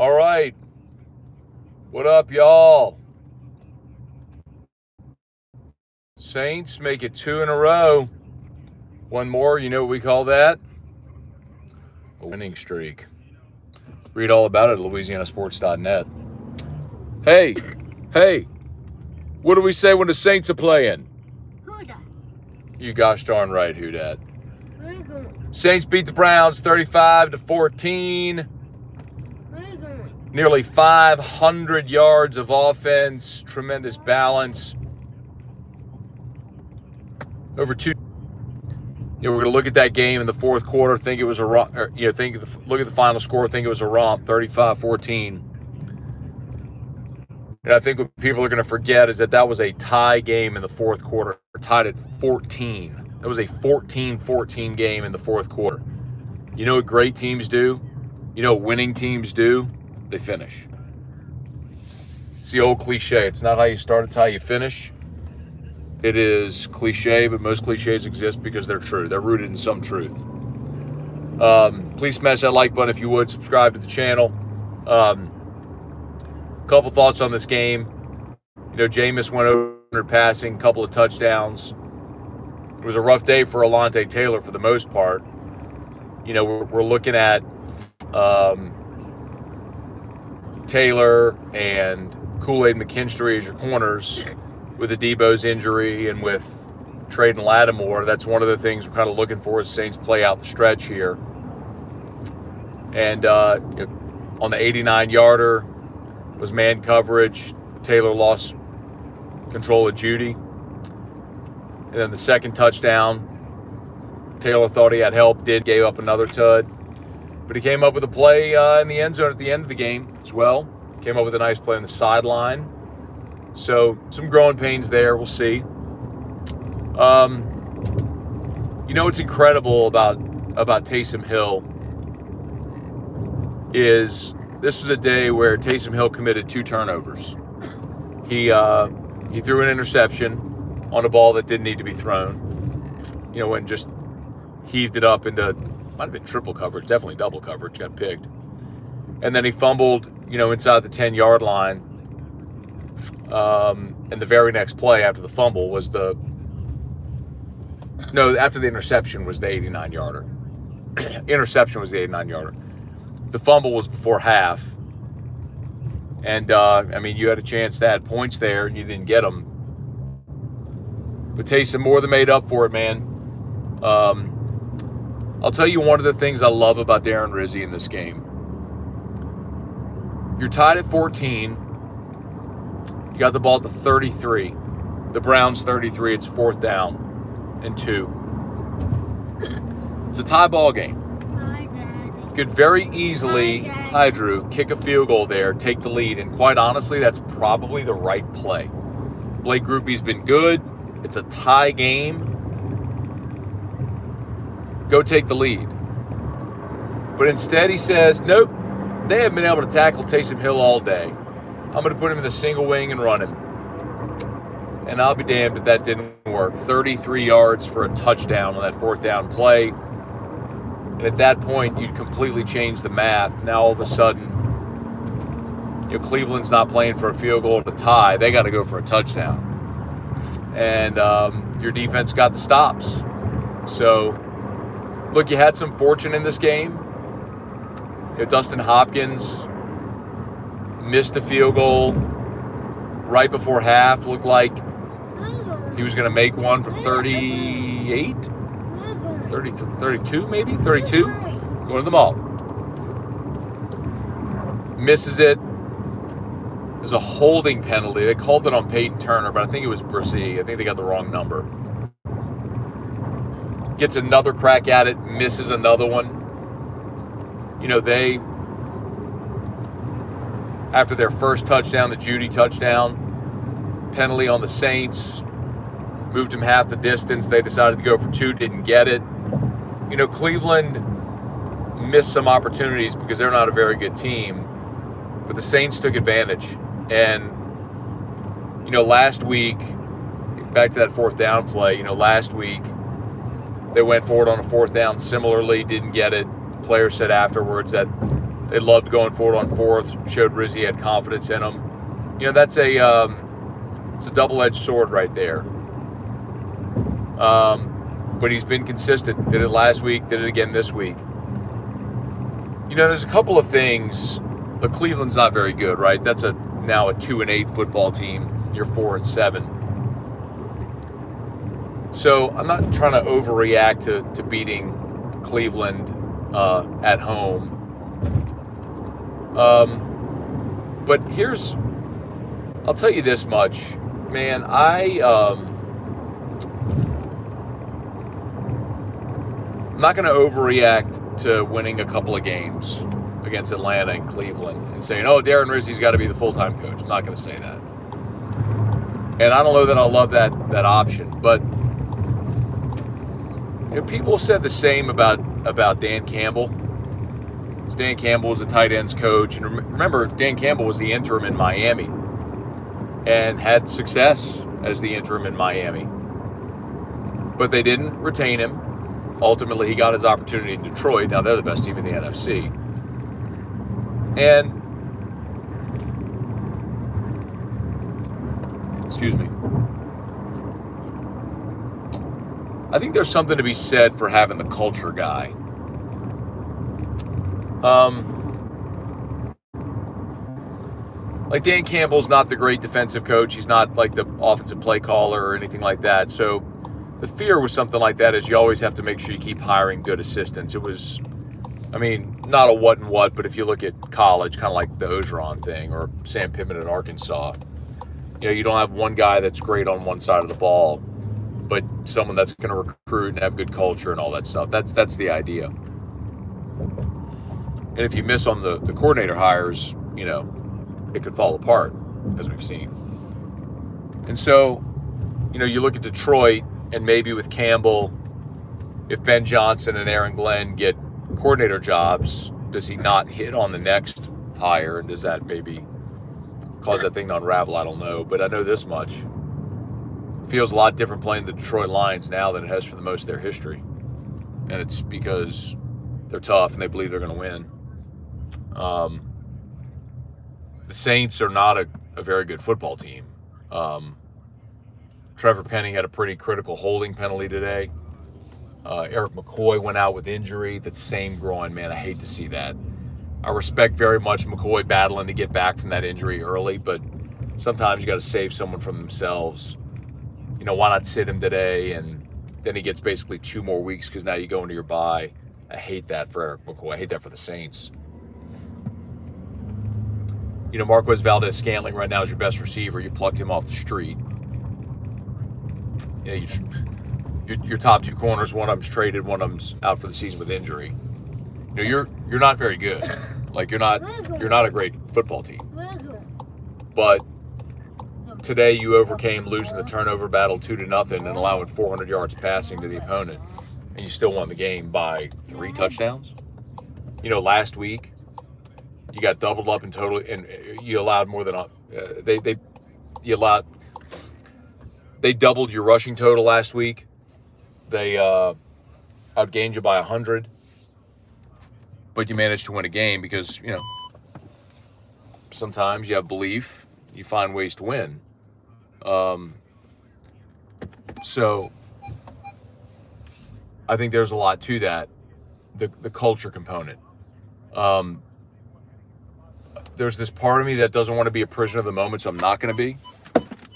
All right. What up, y'all? Saints make it 2 in a row. One more, you know what we call that? A winning streak. Read all about it at louisianasports.net. Hey, what do we say when the Saints are playing? Who dat? You gosh darn right, who dat? Where you going? Saints beat the Browns 35-14. Where you going? Nearly 500 yards of offense, tremendous balance. Over two. We're going to look at that game in the fourth quarter, think it was a romp, look at the final score, think it was a romp, 35-14. And I think what people are going to forget is that was a tie game in the fourth quarter, tied at 14. That was a 14-14 game in the fourth quarter. You know what great teams do? You know what winning teams do? They finish. It's the old cliche. It's not how you start, it's how you finish. It is cliche, but most cliches exist because they're true. They're rooted in some truth. Please smash that like button if you would. Subscribe to the channel. Couple thoughts on this game. Jameis went over passing, couple of touchdowns. It was a rough day for Alontae Taylor for the most part. We're looking at Taylor and Kool-Aid McKinstry as your corners. With the Debo's injury and with Trade and Lattimore, that's one of the things we're kind of looking for as Saints play out the stretch here. And on the 89-yarder was man coverage. Taylor lost control of Judy. And then the second touchdown, Taylor thought he had help, gave up another tud. But he came up with a play in the end zone at the end of the game as well. Came up with a nice play on the sideline. So some growing pains there. We'll see. What's incredible about Taysom Hill is this was a day where Taysom Hill committed 2 turnovers. He threw an interception on a ball that didn't need to be thrown. And just heaved it up into, might have been triple coverage, definitely double coverage, got picked. And then he fumbled, inside the 10-yard line. And the very next play after the fumble was after the interception was the 89-yarder. Interception was the 89-yarder. The fumble was before half. And, you had a chance to add points there, and you didn't get them. But Taysom more than made up for it, man. I'll tell you one of the things I love about Darren Rizzi in this game. You're tied at 14. You got the ball at the 33. The Browns 33. It's 4th down and 2. It's a tie ball game. Hi, Daddy. Could very easily, Hi, Daddy. hi Drew, kick a field goal there, take the lead. And quite honestly, that's probably the right play. Blake Grupe's been good. It's a tie game. Go take the lead. But instead he says, nope, they haven't been able to tackle Taysom Hill all day. I'm going to put him in the single wing and run him. And I'll be damned if that didn't work. 33 yards for a touchdown on that 4th down play. And at that point, you'd completely change the math. Now all of a sudden, Cleveland's not playing for a field goal to tie. They got to go for a touchdown. And your defense got the stops. So, look, you had some fortune in this game. Dustin Hopkins missed a field goal right before half. Looked like he was going to make one from 38, 32 maybe, 32. Going to the mall. Misses it. There's a holding penalty. They called it on Peyton Turner, but I think it was Rizzi. I think they got the wrong number. Gets another crack at it, misses another one. They, after their first touchdown, the Judy touchdown, penalty on the Saints, moved him half the distance. They decided to go for 2, didn't get it. Cleveland missed some opportunities because they're not a very good team, but the Saints took advantage. And, last week, back to that 4th down play, last week, they went forward on a 4th down similarly, didn't get it. The player said afterwards that They loved going forward on fourth. Showed Rizzi had confidence in him. That's it's a double-edged sword right there. But he's been consistent. Did it last week. Did it again this week. There's a couple of things. But Cleveland's not very good, right? That's now a 2-8 football team. You're 4-7. So I'm not trying to overreact to beating Cleveland at home. But I'll tell you this much, man. I'm not going to overreact to winning a couple of games against Atlanta and Cleveland and saying, oh, Darren Rizzi's got to be the full-time coach. I'm not going to say that. And I don't know that I love that option. But people said the same about Dan Campbell. Dan Campbell was a tight ends coach. And remember, Dan Campbell was the interim in Miami and had success as the interim in Miami. But they didn't retain him. Ultimately, he got his opportunity in Detroit. Now they're the best team in the NFC. And, excuse me, I think there's something to be said for having the culture guy. Like Dan Campbell's not the great defensive coach. He's not like the offensive play caller or anything like that. So the fear with something like that is you always have to make sure you keep hiring good assistants. It was, not a what and what, but if you look at college, kind of like the Ogeron thing or Sam Pittman at Arkansas, you don't have one guy that's great on one side of the ball, but someone that's going to recruit and have good culture and all that stuff. That's the idea. And if you miss on the coordinator hires, it could fall apart, as we've seen. And so, you look at Detroit, and maybe with Campbell, if Ben Johnson and Aaron Glenn get coordinator jobs, does he not hit on the next hire? And does that maybe cause that thing to unravel? I don't know. But I know this much. It feels a lot different playing the Detroit Lions now than it has for the most of their history. And it's because they're tough and they believe they're going to win. The Saints are not a very good football team. Trevor Penning had a pretty critical holding penalty today. Eric McCoy went out with injury. That same groin, man, I hate to see that. I respect very much McCoy battling to get back from that injury early, but sometimes you got to save someone from themselves. Why not sit him today? And then he gets basically 2 more weeks because now you go into your bye. I hate that for Eric McCoy. I hate that for the Saints. Marquez Valdez-Scantling right now is your best receiver. You plucked him off the street. Your top 2 corners, one of them's traded, one of them's out for the season with injury. You're not very good. Like you're not a great football team. But today you overcame losing the turnover battle 2-0 and allowing 400 yards passing to the opponent, and you still won the game by 3 touchdowns. Last week you got doubled up in total, and you allowed more than they doubled your rushing total last week. They outgained you by 100, but you managed to win a game because, sometimes you have belief, you find ways to win. So I think there's a lot to that, the culture component. There's this part of me that doesn't want to be a prisoner of the moment, so I'm not going to be.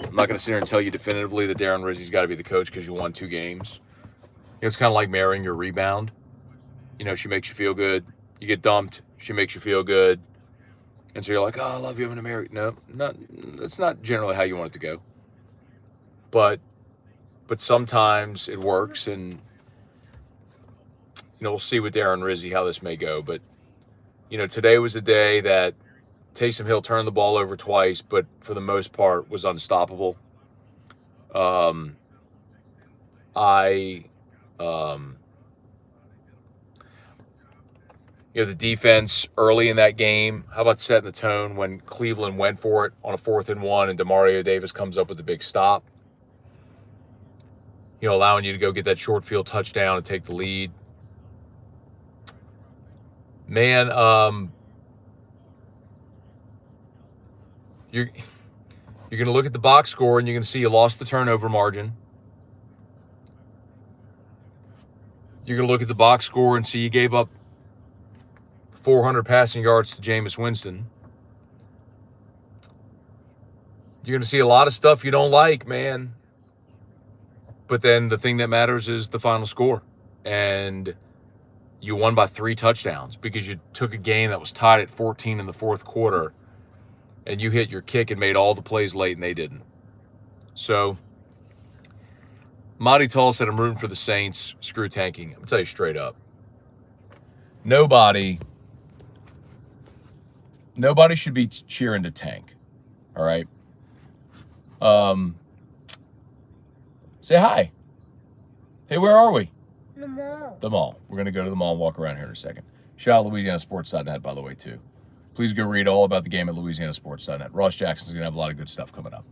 I'm not going to sit here and tell you definitively that Darren Rizzi's got to be the coach because you won 2 games. It's kind of like marrying your rebound. She makes you feel good. You get dumped. She makes you feel good. And so you're like, oh, I love you, I'm going to marry. No, that's not generally how you want it to go. But sometimes it works, and, we'll see with Darren Rizzi how this may go. But, today was the day that Taysom Hill turned the ball over twice, but for the most part was unstoppable. The defense early in that game, how about setting the tone when Cleveland went for it on a 4th and 1 and Demario Davis comes up with the big stop? Allowing you to go get that short field touchdown and take the lead. Man, You're going to look at the box score and you're going to see you lost the turnover margin. You're going to look at the box score and see you gave up 400 passing yards to Jameis Winston. You're going to see a lot of stuff you don't like, man. But then the thing that matters is the final score. And you won by 3 touchdowns because you took a game that was tied at 14 in the fourth quarter and you hit your kick and made all the plays late and they didn't. So, Monty Tall said, I'm rooting for the Saints. Screw tanking. I'm going to tell you straight up. Nobody should be cheering to tank. All right? Say hi. Hey, where are we? The mall. The mall. We're going to go to the mall and walk around here in a second. Shout out LouisianaSports.net, by the way, too. Please go read all about the game at LouisianaSports.net. Ross Jackson's going to have a lot of good stuff coming up.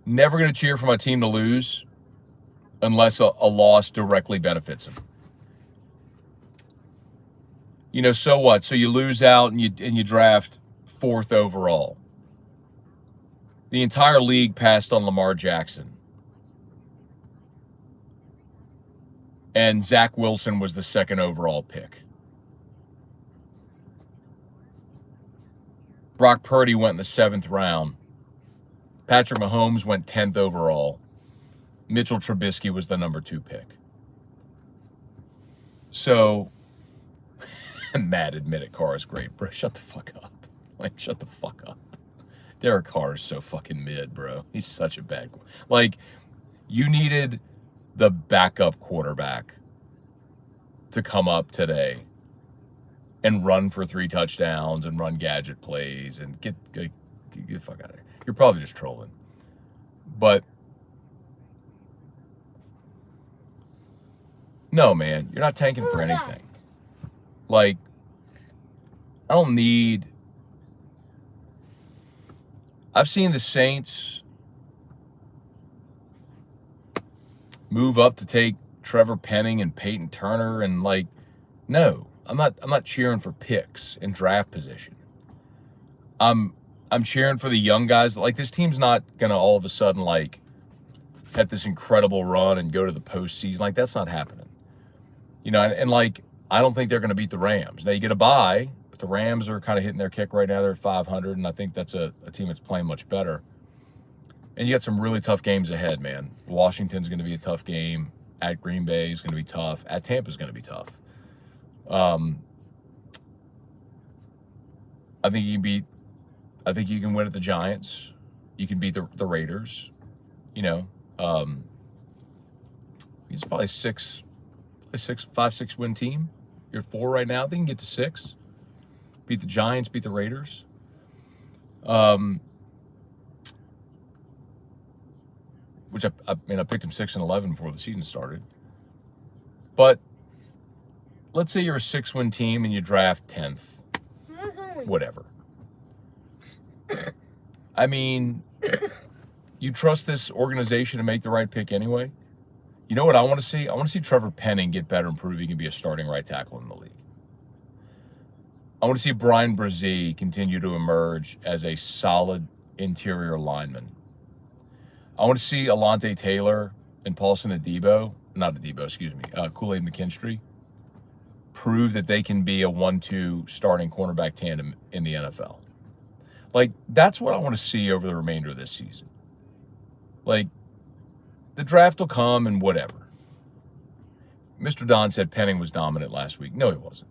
Never going to cheer for my team to lose unless a loss directly benefits them. You know, so what? So you lose out and you draft 4th overall. The entire league passed on Lamar Jackson. And Zach Wilson was the 2nd overall pick. Brock Purdy went in the 7th round. Patrick Mahomes went 10th overall. Mitchell Trubisky was the number 2 pick. So, Matt admitted Carr is great, bro. Shut the fuck up. Like, shut the fuck up. Derek Carr is so fucking mid, bro. He's such a bad. Like, you needed the backup quarterback to come up today and run for 3 touchdowns and run gadget plays and get the fuck out of here. You're probably just trolling. But no, man, you're not tanking for anything. Like, I don't need. I've seen the Saints move up to take Trevor Penning and Peyton Turner, and like, no, I'm not cheering for picks in draft position. I'm cheering for the young guys. Like, this team's not gonna all of a sudden like have this incredible run and go to the postseason. Like, that's not happening. You know, and like, I don't think they're gonna beat the Rams. Now you get a bye, but the Rams are kind of hitting their kick right now. They're at 500, and I think that's a team that's playing much better. And you got some really tough games ahead, man. Washington's going to be a tough game. At Green Bay is going to be tough. At Tampa's going to be tough. I think you can win at the Giants. You can beat the Raiders. You know, it's probably 5-6 win team. You're 4 right now. They can get to 6. Beat the Giants. Beat the Raiders. Which I picked him 6-11 before the season started. But let's say you're a 6-win team and you draft 10th. Whatever. I mean, you trust this organization to make the right pick anyway? You know what I want to see? I want to see Trevor Penning get better and prove he can be a starting right tackle in the league. I want to see Brian Brzee continue to emerge as a solid interior lineman. I want to see Alontae Taylor and Kool-Aid McKinstry prove that they can be a 1-2 starting cornerback tandem in the NFL. Like, that's what I want to see over the remainder of this season. Like, the draft will come and whatever. Mr. Don said Penning was dominant last week. No, he wasn't.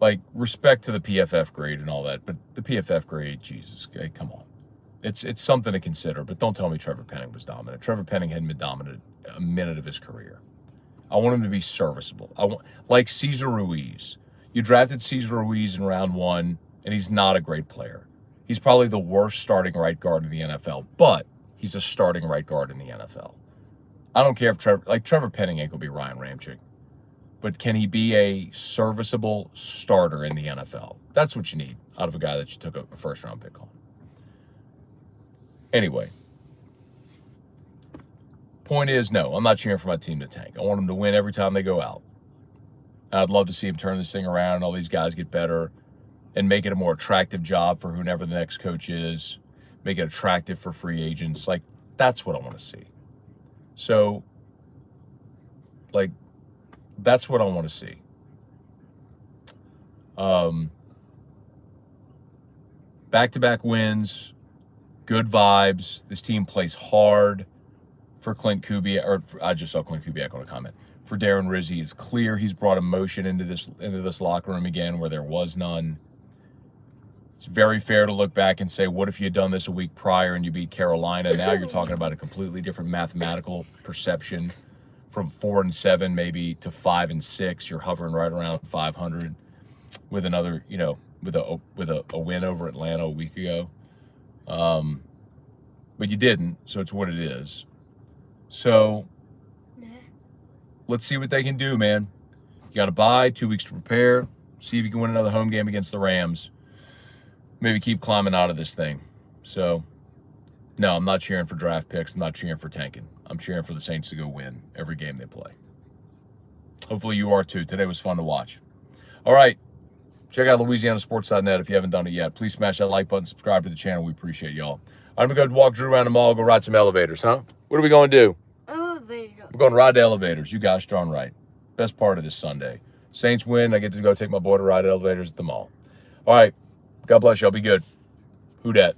Like, respect to the PFF grade and all that, but the PFF grade, Jesus, okay, come on. It's something to consider, but don't tell me Trevor Penning was dominant. Trevor Penning hadn't been dominant a minute of his career. I want him to be serviceable. Like Cesar Ruiz. You drafted Cesar Ruiz in round 1, and he's not a great player. He's probably the worst starting right guard in the NFL, but he's a starting right guard in the NFL. I don't care if Trevor Penning ain't gonna be Ryan Ramczyk, but can he be a serviceable starter in the NFL? That's what you need out of a guy that you took a first-round pick on. Anyway, Point is, no, I'm not cheering for my team to tank. I want them to win every time they go out. I'd love to see them turn this thing around and all these guys get better and make it a more attractive job for whoever the next coach is, make it attractive for free agents. Like, that's what I want to see. So, like, that's what I want to see. Back-to-back wins, good vibes. This team plays hard for Clint Kubiak, or I just saw Clint Kubiak on a comment. For Darren Rizzi, it's clear he's brought emotion into this locker room again where there was none. It's very fair to look back and say, what if you had done this a week prior and you beat Carolina? Now you're talking about a completely different mathematical perception from 4-7 maybe to 5-6. You're hovering right around 500 with another, with a win over Atlanta a week ago. But you didn't, so it's what it is. So let's see what they can do, man. You got to bye, 2 weeks to prepare. See if you can win another home game against the Rams. Maybe keep climbing out of this thing. So, no, I'm not cheering for draft picks. I'm not cheering for tanking. I'm cheering for the Saints to go win every game they play. Hopefully you are too. Today was fun to watch. All right. Check out LouisianaSports.net if you haven't done it yet. Please smash that like button, subscribe to the channel. We appreciate y'all. I'm going to go walk Drew around the mall, go ride some elevators, huh? What are we going to do? Elevator. We're going to ride the elevators. You guys darn right. Best part of this Sunday. Saints win. I get to go take my boy to ride elevators at the mall. All right. God bless y'all. Be good. Who dat?